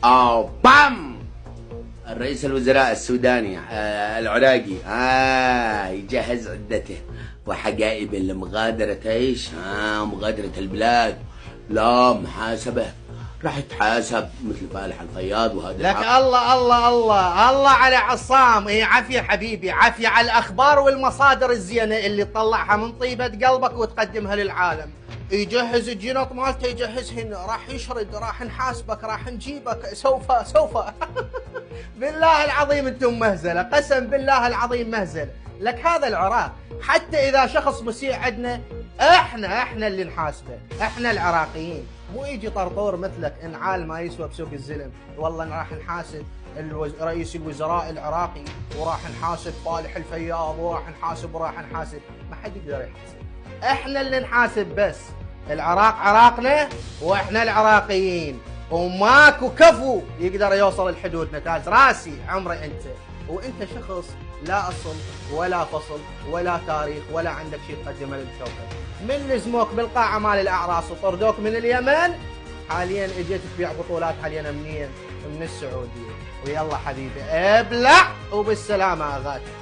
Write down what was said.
بام. الرئيس الوزراء السوداني العراقي يجهز عدته وحقائب لمغادرة ايش؟ مغادرة البلاد. لا محاسبة، راح يتحاسب مثل فالح الفياض. وهذا لك الله الله الله الله على عصام. عافية حبيبي، عافية على الأخبار والمصادر الزينة اللي تطلعها من طيبة قلبك وتقدمها للعالم. يجهز الجنط مالته، يجهزهن، راح يشرد، راح نحاسبك، راح نجيبك، سوف بالله العظيم انتم مهزلة، قسم بالله العظيم مهزلة. لك هذا العراق حتى إذا شخص مسيء عندنا احنا اللي نحاسبه، احنا العراقيين. مو يجي طرطور مثلك انعال ما يسوى بسوق الزلم، والله راح نحاسب رئيس الوزراء العراقي، وراح نحاسب فالح الفياض، وراح نحاسب ما حد يقدر يحاسب. احنا اللي نحاسب بس. العراق عراقنا واحنا العراقيين، وماكو كفو يقدر يوصل الحدود نتاج راسي عمري انت. وانت شخص لا اصل ولا فصل ولا تاريخ ولا عندك شيء تقدمه للكوكب. من لزموك بالقاعه مال الاعراس وطردوك من اليمن، حاليا اجيت تبيع بطولات حاليا منين؟ من السعوديه. ويلا حبيبي ابلع وبالسلامه اغاتي.